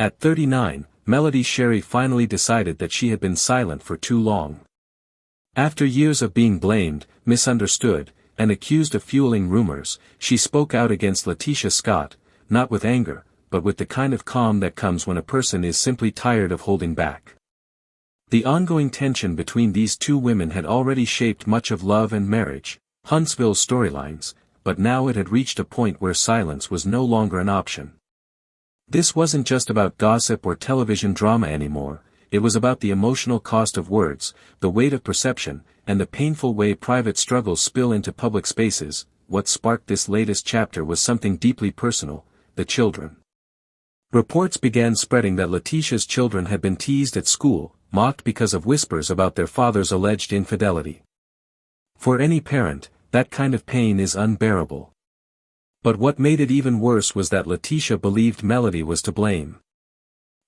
At 39, Shari finally decided that she had been silent for too long. After years of being blamed, misunderstood, and accused of fueling rumors, she spoke out against LaTisha Scott, not with anger, but with the kind of calm that comes when a person is simply tired of holding back. The ongoing tension between these two women had already shaped much of Love and Marriage, Huntsville's storylines, but now it had reached a point where silence was no longer an option. This wasn't just about gossip or television drama anymore, it was about the emotional cost of words, the weight of perception, and the painful way private struggles spill into public spaces. What sparked this latest chapter was something deeply personal: the children. Reports began spreading that LaTisha's children had been teased at school, mocked because of whispers about their father's alleged infidelity. For any parent, that kind of pain is unbearable. But what made it even worse was that LaTisha believed Melody was to blame.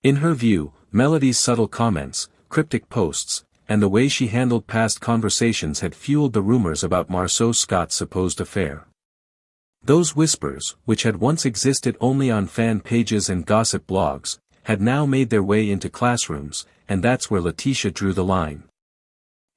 In her view, Melody's subtle comments, cryptic posts, and the way she handled past conversations had fueled the rumors about Maro Scott's supposed affair. Those whispers, which had once existed only on fan pages and gossip blogs, had now made their way into classrooms, and that's where LaTisha drew the line.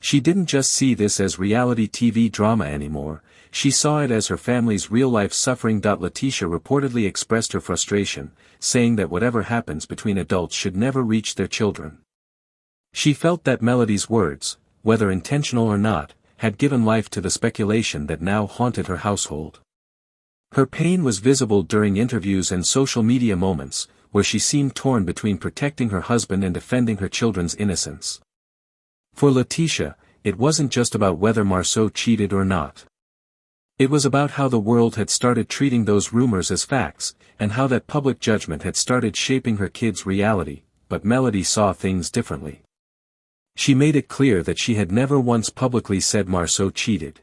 She didn't just see this as reality TV drama anymore, she saw it as her family's real-life suffering. LaTisha reportedly expressed her frustration, saying that whatever happens between adults should never reach their children. She felt that Melody's words, whether intentional or not, had given life to the speculation that now haunted her household. Her pain was visible during interviews and social media moments, where she seemed torn between protecting her husband and defending her children's innocence. For LaTisha, it wasn't just about whether Maro cheated or not. It was about how the world had started treating those rumors as facts, and how that public judgment had started shaping her kids' reality, but Melody saw things differently. She made it clear that she had never once publicly said Maro cheated.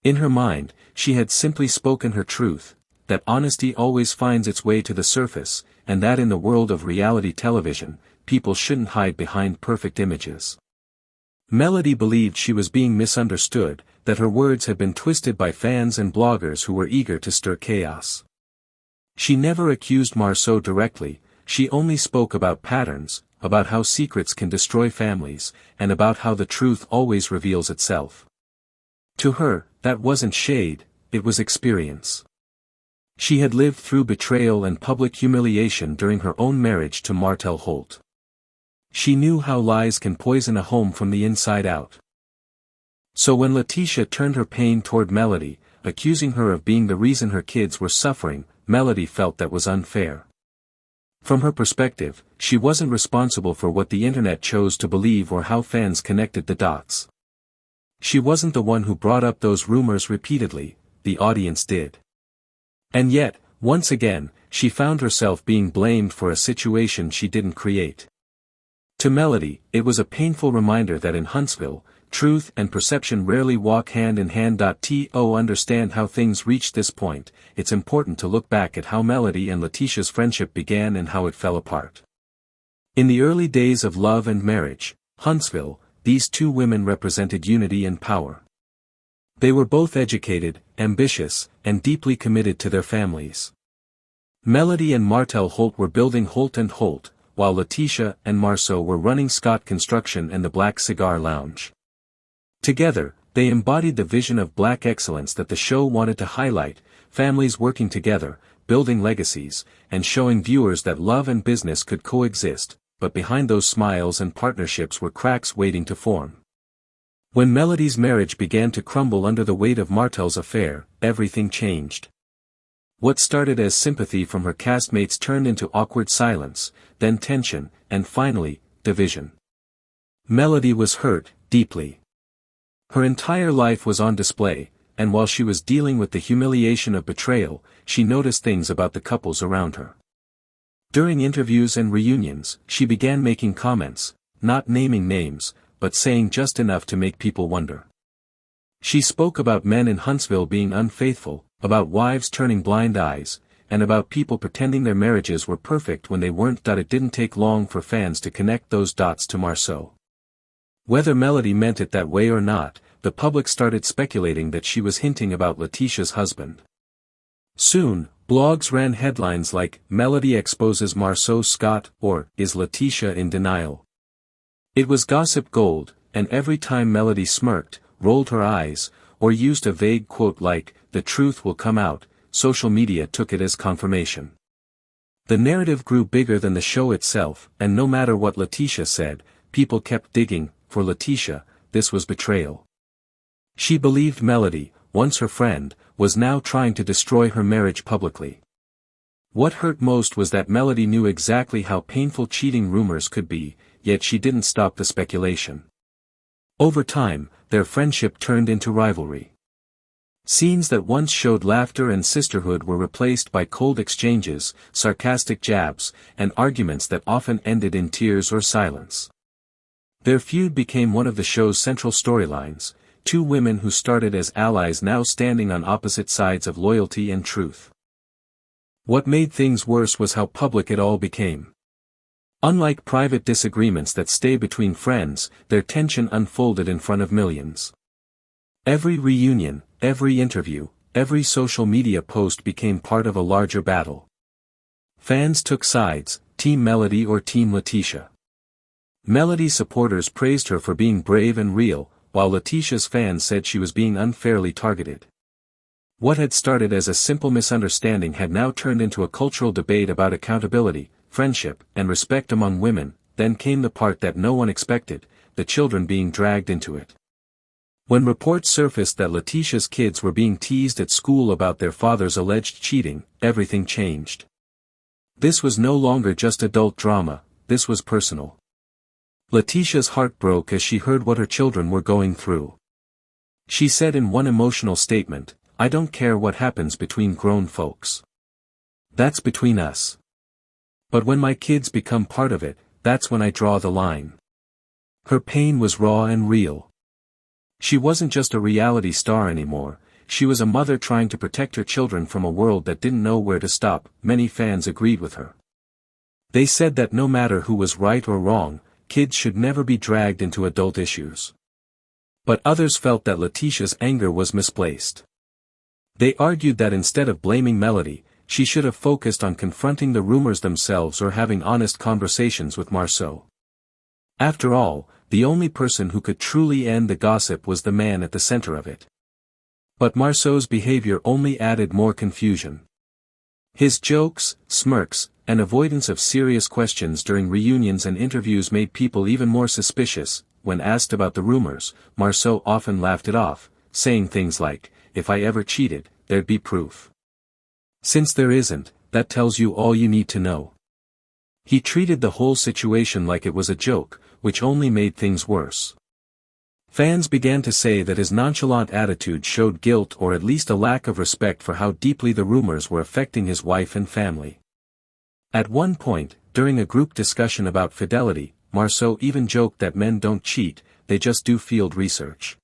In her mind, she had simply spoken her truth, that honesty always finds its way to the surface, and that in the world of reality television, people shouldn't hide behind perfect images. Melody believed she was being misunderstood, that her words had been twisted by fans and bloggers who were eager to stir chaos. She never accused Maro directly, she only spoke about patterns, about how secrets can destroy families, and about how the truth always reveals itself. To her, that wasn't shade, it was experience. She had lived through betrayal and public humiliation during her own marriage to Martel Holt. She knew how lies can poison a home from the inside out. So when LaTisha turned her pain toward Melody, accusing her of being the reason her kids were suffering, Melody felt that was unfair. From her perspective, she wasn't responsible for what the internet chose to believe or how fans connected the dots. She wasn't the one who brought up those rumors repeatedly, the audience did. And yet, once again, she found herself being blamed for a situation she didn't create. To Melody, it was a painful reminder that in Huntsville, truth and perception rarely walk hand in hand. To understand how things reached this point, it's important to look back at how Melody and LaTisha's friendship began and how it fell apart. In the early days of Love and Marriage, Huntsville, these two women represented unity and power. They were both educated, ambitious, and deeply committed to their families. Melody and Martel Holt were building Holt & Holt, while LaTisha and Maro were running Scott Construction and the Black Cigar Lounge. Together, they embodied the vision of Black excellence that the show wanted to highlight: families working together, building legacies, and showing viewers that love and business could coexist, but behind those smiles and partnerships were cracks waiting to form. When Melody's marriage began to crumble under the weight of Martel's affair, everything changed. What started as sympathy from her castmates turned into awkward silence, then tension, and finally, division. Melody was hurt, deeply. Her entire life was on display, and while she was dealing with the humiliation of betrayal, she noticed things about the couples around her. During interviews and reunions, she began making comments, not naming names, but saying just enough to make people wonder. She spoke about men in Huntsville being unfaithful, about wives turning blind eyes, and about people pretending their marriages were perfect when they weren't. It didn't take long for fans to connect those dots to Maro. Whether Melody meant it that way or not, the public started speculating that she was hinting about LaTisha's husband. Soon, Blogs ran headlines like, "Melody exposes Marceau Scott," or, "Is LaTisha in denial?" It was gossip gold, and every time Melody smirked, rolled her eyes, or used a vague quote like, "The truth will come out," social media took it as confirmation. The narrative grew bigger than the show itself, and no matter what LaTisha said, people kept digging. For LaTisha, this was betrayal. She believed Melody, once her friend, was now trying to destroy her marriage publicly. What hurt most was that Melody knew exactly how painful cheating rumors could be, yet she didn't stop the speculation. Over time, their friendship turned into rivalry. Scenes that once showed laughter and sisterhood were replaced by cold exchanges, sarcastic jabs, and arguments that often ended in tears or silence. Their feud became one of the show's central storylines, two women who started as allies now standing on opposite sides of loyalty and truth. What made things worse was how public it all became. Unlike private disagreements that stay between friends, their tension unfolded in front of millions. Every reunion, every interview, every social media post became part of a larger battle. Fans took sides, Team Melody or Team LaTisha. Melody supporters praised her for being brave and real, while LaTisha's fans said she was being unfairly targeted. What had started as a simple misunderstanding had now turned into a cultural debate about accountability, friendship, and respect among women. Then came the part that no one expected, the children being dragged into it. When reports surfaced that LaTisha's kids were being teased at school about their father's alleged cheating, everything changed. This was no longer just adult drama, this was personal. LaTisha's heart broke as she heard what her children were going through. She said in one emotional statement, "I don't care what happens between grown folks. That's between us. But when my kids become part of it, that's when I draw the line." Her pain was raw and real. She wasn't just a reality star anymore, she was a mother trying to protect her children from a world that didn't know where to stop. Many fans agreed with her. They said that no matter who was right or wrong, kids should never be dragged into adult issues. But others felt that LaTisha's anger was misplaced. They argued that instead of blaming Melody, she should have focused on confronting the rumors themselves or having honest conversations with Marceau. After all, the only person who could truly end the gossip was the man at the center of it. But Marceau's behavior only added more confusion. His jokes, smirks, and avoidance of serious questions during reunions and interviews made people even more suspicious. When asked about the rumors, Marceau often laughed it off, saying things like, "If I ever cheated, there'd be proof. Since there isn't, that tells you all you need to know." He treated the whole situation like it was a joke, which only made things worse. Fans began to say that his nonchalant attitude showed guilt or at least a lack of respect for how deeply the rumors were affecting his wife and family. At one point, during a group discussion about fidelity, Marceau even joked that men don't cheat, they just do field research.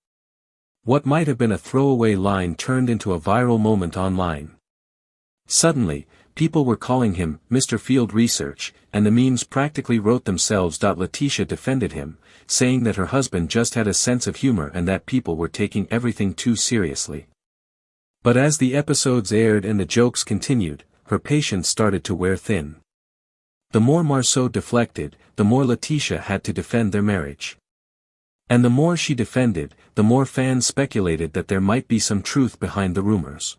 What might have been a throwaway line turned into a viral moment online. Suddenly, people were calling him Mr. Field Research, and the memes practically wrote themselves. LaTisha defended him, saying that her husband just had a sense of humor and that people were taking everything too seriously. But as the episodes aired and the jokes continued, her patience started to wear thin. The more Marceau deflected, the more LaTisha had to defend their marriage. And the more she defended, the more fans speculated that there might be some truth behind the rumors.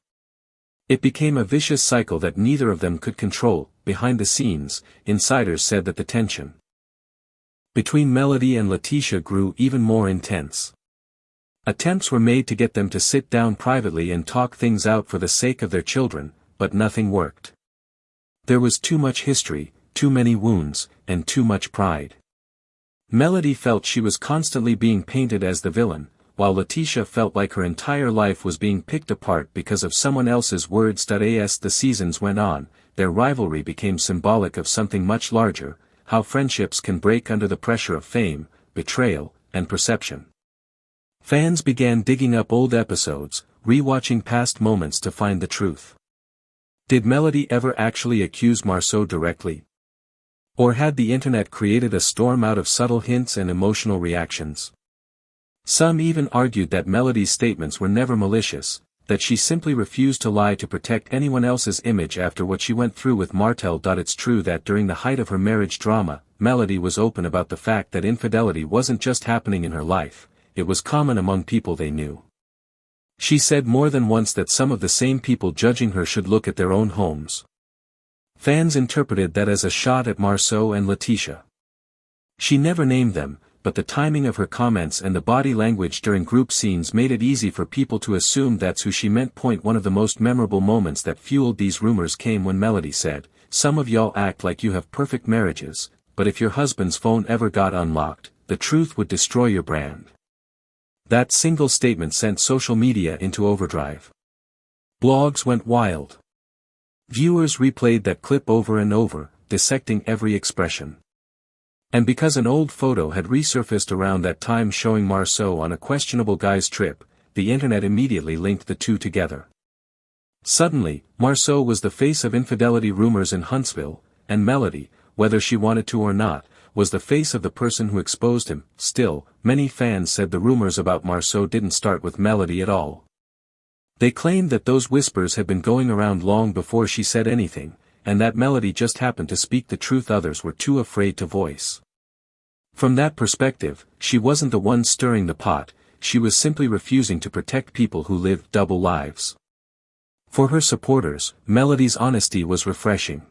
It became a vicious cycle that neither of them could control. Behind the scenes, insiders said that the tension between Melody and LaTisha grew even more intense. Attempts were made to get them to sit down privately and talk things out for the sake of their children, but nothing worked. There was too much history, too many wounds, and too much pride. Melody felt she was constantly being painted as the villain, while LaTisha felt like her entire life was being picked apart because of someone else's words. As the seasons went on, their rivalry became symbolic of something much larger, how friendships can break under the pressure of fame, betrayal, and perception. Fans began digging up old episodes, rewatching past moments to find the truth. Did Melody ever actually accuse Marceau directly? Or had the internet created a storm out of subtle hints and emotional reactions? Some even argued that Melody's statements were never malicious, that she simply refused to lie to protect anyone else's image after what she went through with Martel. It's true that during the height of her marriage drama, Melody was open about the fact that infidelity wasn't just happening in her life, it was common among people they knew. She said more than once that some of the same people judging her should look at their own homes. Fans interpreted that as a shot at Maro and LaTisha. She never named them, but the timing of her comments and the body language during group scenes made it easy for people to assume that's who she meant. One of the most memorable moments that fueled these rumors came when Melody said, "Some of y'all act like you have perfect marriages, but if your husband's phone ever got unlocked, the truth would destroy your brand." That single statement sent social media into overdrive. Blogs went wild. Viewers replayed that clip over and over, dissecting every expression. And because an old photo had resurfaced around that time showing Maro on a questionable guy's trip, the internet immediately linked the two together. Suddenly, Maro was the face of infidelity rumors in Huntsville, and Melody, whether she wanted to or not, was the face of the person who exposed him. Still, many fans said the rumors about Maro didn't start with Melody at all. They claimed that those whispers had been going around long before she said anything, and that Melody just happened to speak the truth others were too afraid to voice. From that perspective, she wasn't the one stirring the pot, she was simply refusing to protect people who lived double lives. For her supporters, Melody's honesty was refreshing.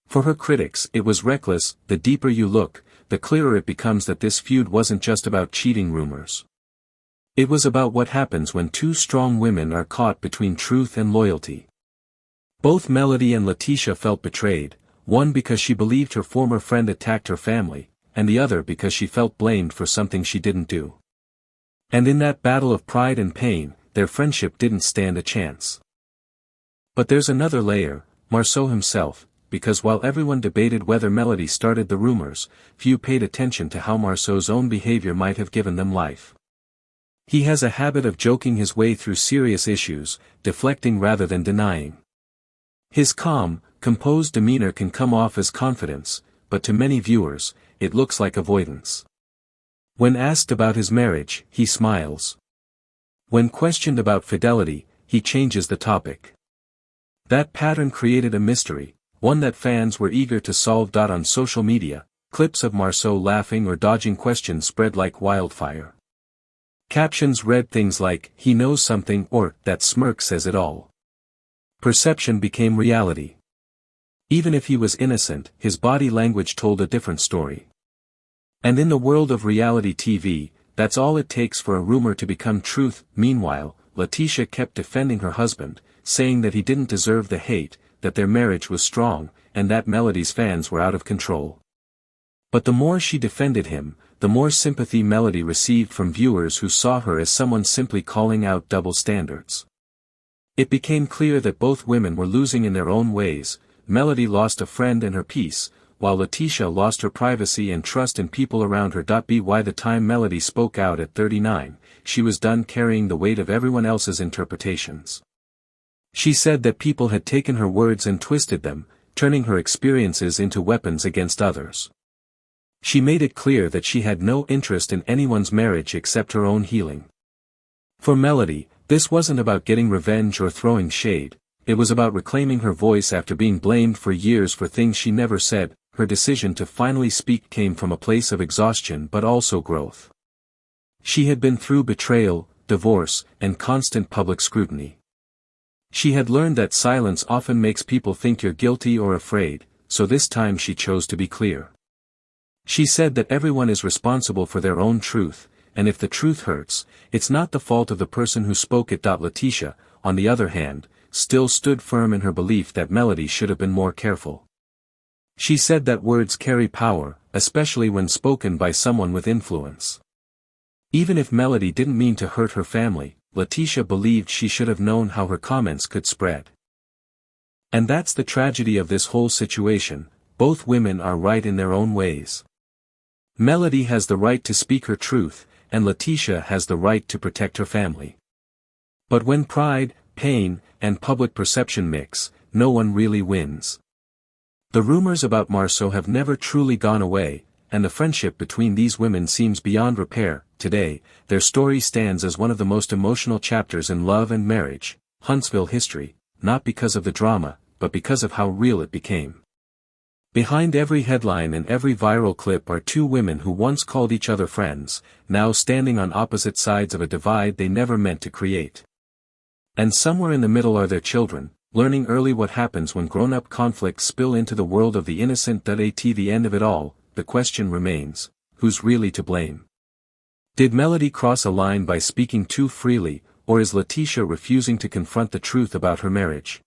For her critics, it was reckless. The deeper you look, the clearer it becomes that this feud wasn't just about cheating rumors. It was about what happens when two strong women are caught between truth and loyalty. Both Melody and LaTisha felt betrayed, one because she believed her former friend attacked her family, and the other because she felt blamed for something she didn't do. And in that battle of pride and pain, their friendship didn't stand a chance. But there's another layer, Maro himself, because while everyone debated whether Melody started the rumors, few paid attention to how Maro's own behavior might have given them life. He has a habit of joking his way through serious issues, deflecting rather than denying. His calm, composed demeanor can come off as confidence, but to many viewers, it looks like avoidance. When asked about his marriage, he smiles. When questioned about fidelity, he changes the topic. That pattern created a mystery, one that fans were eager to solve. On social media, clips of Maro laughing or dodging questions spread like wildfire. Captions read things like, "He knows something," or, "That smirk says it all." Perception became reality. Even if he was innocent, his body language told a different story. And in the world of reality TV, that's all it takes for a rumor to become truth. Meanwhile, LaTisha kept defending her husband, saying that he didn't deserve the hate, that their marriage was strong, and that Melody's fans were out of control. But the more she defended him, the more sympathy Melody received from viewers who saw her as someone simply calling out double standards. It became clear that both women were losing in their own ways. Melody lost a friend and her peace, while LaTisha lost her privacy and trust in people around her. By the time Melody spoke out at 39, she was done carrying the weight of everyone else's interpretations. She said that people had taken her words and twisted them, turning her experiences into weapons against others. She made it clear that she had no interest in anyone's marriage except her own healing. For Melody, this wasn't about getting revenge or throwing shade, it was about reclaiming her voice after being blamed for years for things she never said. Her decision to finally speak came from a place of exhaustion but also growth. She had been through betrayal, divorce, and constant public scrutiny. She had learned that silence often makes people think you're guilty or afraid, so this time she chose to be clear. She said that everyone is responsible for their own truth, and if the truth hurts, it's not the fault of the person who spoke it. LaTisha, on the other hand, still stood firm in her belief that Melody should have been more careful. She said that words carry power, especially when spoken by someone with influence. Even if Melody didn't mean to hurt her family, LaTisha believed she should have known how her comments could spread. And that's the tragedy of this whole situation, both women are right in their own ways. Melody has the right to speak her truth, and LaTisha has the right to protect her family. But when pride, pain, and public perception mix, no one really wins. The rumors about Maro have never truly gone away, and the friendship between these women seems beyond repair. Today, their story stands as one of the most emotional chapters in love and marriage, Huntsville history, not because of the drama, but because of how real it became. Behind every headline and every viral clip are two women who once called each other friends, now standing on opposite sides of a divide they never meant to create. And somewhere in the middle are their children, learning early what happens when grown-up conflicts spill into the world of the innocent. At the end of it all, the question remains, who's really to blame? Did Melody cross a line by speaking too freely, or is LaTisha refusing to confront the truth about her marriage?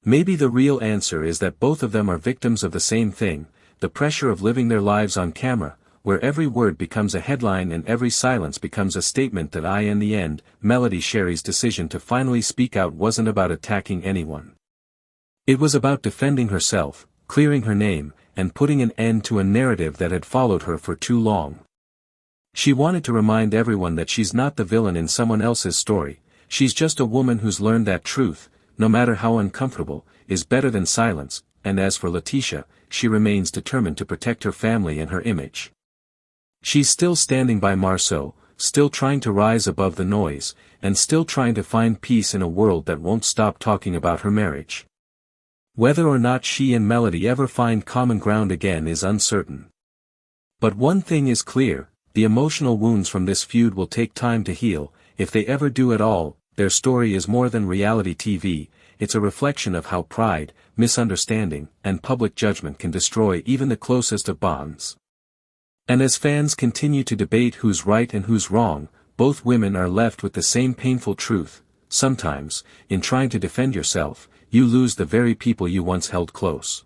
Maybe the real answer is that both of them are victims of the same thing, the pressure of living their lives on camera, where every word becomes a headline and every silence becomes a statement. That in the end, Shari's decision to finally speak out wasn't about attacking anyone. It was about defending herself, clearing her name, and putting an end to a narrative that had followed her for too long. She wanted to remind everyone that she's not the villain in someone else's story, she's just a woman who's learned that truth, no matter how uncomfortable, is better than silence. And as for LaTisha, she remains determined to protect her family and her image. She's still standing by Maro, still trying to rise above the noise, and still trying to find peace in a world that won't stop talking about her marriage. Whether or not she and Melody ever find common ground again is uncertain. But one thing is clear, the emotional wounds from this feud will take time to heal, if they ever do at all. Their story is more than reality TV, it's a reflection of how pride, misunderstanding, and public judgment can destroy even the closest of bonds. And as fans continue to debate who's right and who's wrong, both women are left with the same painful truth: sometimes, in trying to defend yourself, you lose the very people you once held close.